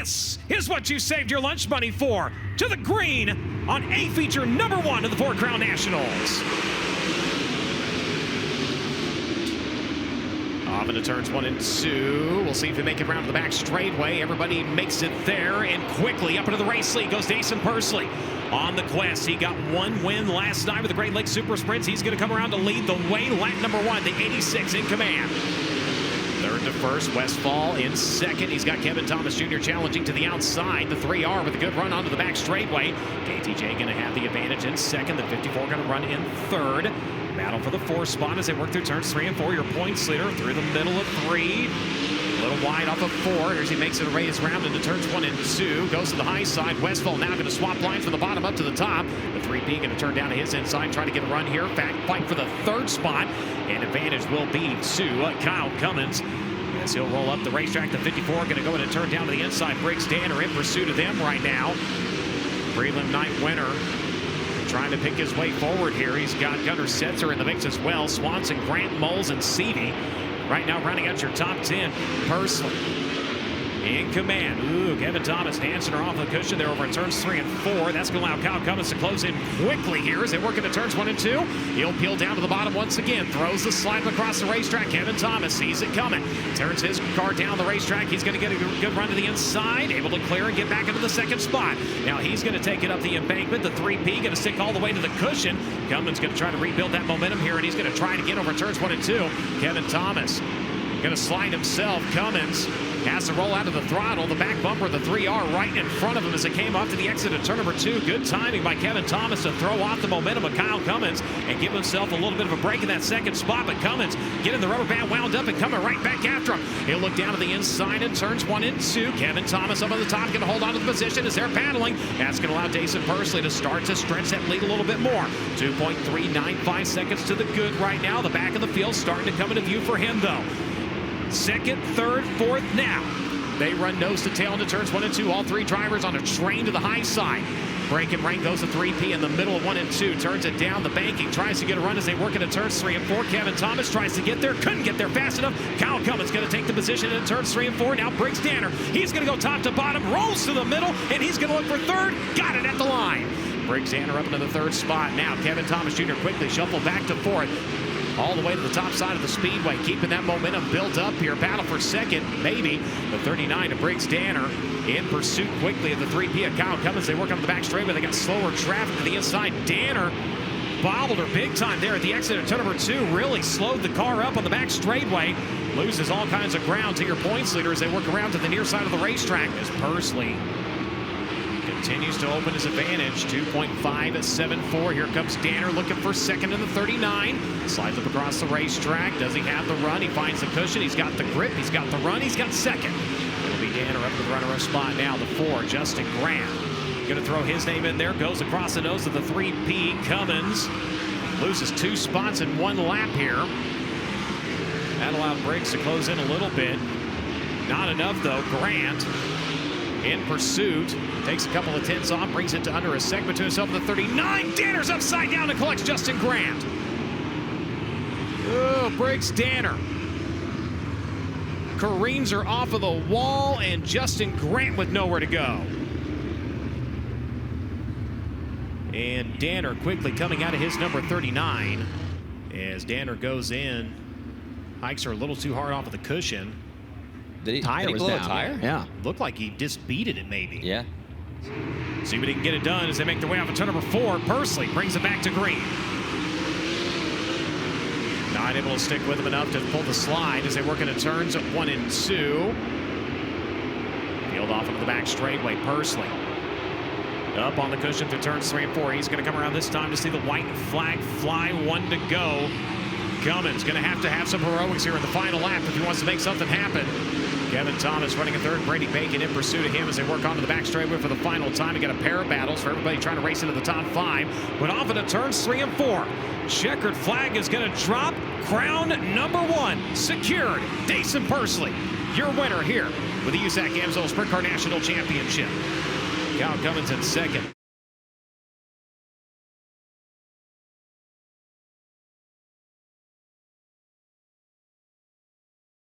This is what you saved your lunch money for. To the green on A feature number 1 of the Four Crown Nationals. Off into turns 1 and 2. We'll see if we make it around to the back straightaway. Everybody makes it there, and quickly up into the race lead goes Jason Persley. On the quest, he got 1 win last night with the Great Lakes Super Sprints. He's going to come around to lead the way. Lap number 1, the 86 in command. Third to first, Westfall in second. He's got Kevin Thomas Jr. challenging to the outside. The 3R with a good run onto the back straightaway. KTJ going to have the advantage in second. The 54 going to run in third. Battle for the 4th spot as they work through turns 3 and 4. Your points leader through the middle of 3. A little wide off of 4. As he makes it a race round into turns 1 and 2. Goes to the high side. Westfall now going to swap lines from the bottom up to the top. The 3P going to turn down to his inside, trying to get a run here. Fight for the 3rd spot. And advantage will be to Kyle Cummins. As he'll roll up the racetrack, the 54 going to go in and turn down to the inside. Briggs Danner in pursuit of them right now. Prelim night winner trying to pick his way forward here. He's got Gunnar Setzer in the mix as well. Swanson, Grant, Moles, and Seavey. Right now rounding out your top 10. Persley in command. Ooh, Kevin Thomas dancing her off the cushion there over in turns 3 and 4. That's going to allow Kyle Cummins to close in quickly here as they work into turns 1 and 2. He'll peel down to the bottom once again. Throws the slide across the racetrack. Kevin Thomas sees it coming. Turns his car down the racetrack. He's going to get a good run to the inside. Able to clear and get back into the 2nd spot. Now he's going to take it up the embankment. The 3P going to stick all the way to the cushion. Cummins going to try to rebuild that momentum here, and he's going to try to get over turns 1 and 2. Kevin Thomas going to slide himself. Cummins has to roll out of the throttle. The back bumper, the 3R, right in front of him as it came off to the exit of turn number 2. Good timing by Kevin Thomas to throw off the momentum of Kyle Cummins and give himself a little bit of a break in that 2nd spot. But Cummins getting the rubber band wound up and coming right back after him. He'll look down to the inside in turns 1 and 2. Kevin Thomas up on the top, going to hold on to the position as they're battling. That's going to allow Jason Persley to start to stretch that lead a little bit more. 2.395 seconds to the good right now. The back of the field starting to come into view for him, though. 2nd, 3rd, 4th now. They run nose to tail into turns 1 and 2. All 3 drivers on a train to the high side. Break and rank goes to 3P in the middle of 1 and 2. Turns it down the banking. Tries to get a run as they work into turns 3 and 4. Kevin Thomas tries to get there. Couldn't get there fast enough. Kyle Cummins going to take the position in turns 3 and 4. Now Briggs Danner. He's going to go top to bottom. Rolls to the middle. And he's going to look for 3rd. Got it at the line. Briggs Danner up into the 3rd spot. Now Kevin Thomas Jr. quickly shuffled back to 4th. All the way to the top side of the speedway, keeping that momentum built up here. Battle for 2nd, maybe. The 39 to Briggs Danner in pursuit quickly of the 3P of Kyle Cummins. They work on the back straightaway. They got slower traffic to the inside. Danner bobbled her big time there at the exit of turn number 2. Really slowed the car up on the back straightaway. Loses all kinds of ground to your points leader as they work around to the near side of the racetrack as Persley continues to open his advantage. 2.574. Here comes Danner looking for 2nd in the 39. Slides up across the racetrack. Does he have the run? He finds the cushion. He's got the grip. He's got the run. He's got 2nd. It'll be Danner up to the runner-up spot now. The 4, Justin Grant. Going to throw his name in there. Goes across the nose of the 3P. Cummins loses 2 spots in 1 lap here. That allowed Briggs to close in a little bit. Not enough, though. Grant in pursuit, takes a couple of tenths off, brings it to under a second to himself in the 39. Danner's upside down and collects Justin Grant. Oh, Briggs Danner careens her off of the wall, and Justin Grant with nowhere to go. And Danner quickly coming out of his number 39 as Danner goes in, hikes her a little too hard off of the cushion. Did he blow down. a tire? Yeah. Looked like he disbeated it maybe. Yeah. See what he can get it done as they make their way off of turn number 4. Persley brings it back to green. Not able to stick with him enough to pull the slide as they work into turns 1 and 2. Field off into the back straightaway. Persley up on the cushion through turns 3 and 4. He's going to come around this time to see the white flag fly. 1 to go. Cummins going to have some heroics here in the final lap if he wants to make something happen. Kevin Thomas running a 3rd. Brady Bacon in pursuit of him as they work onto the back straightaway for the final time. We got a pair of battles for everybody trying to race into the top 5. Went off into turns 3 and 4. Checkered flag is going to drop. Crown number 1 secured. Jason Persley, your winner here with the USAC AMSOIL Sprint Car National Championship. Kyle Cummins in 2nd.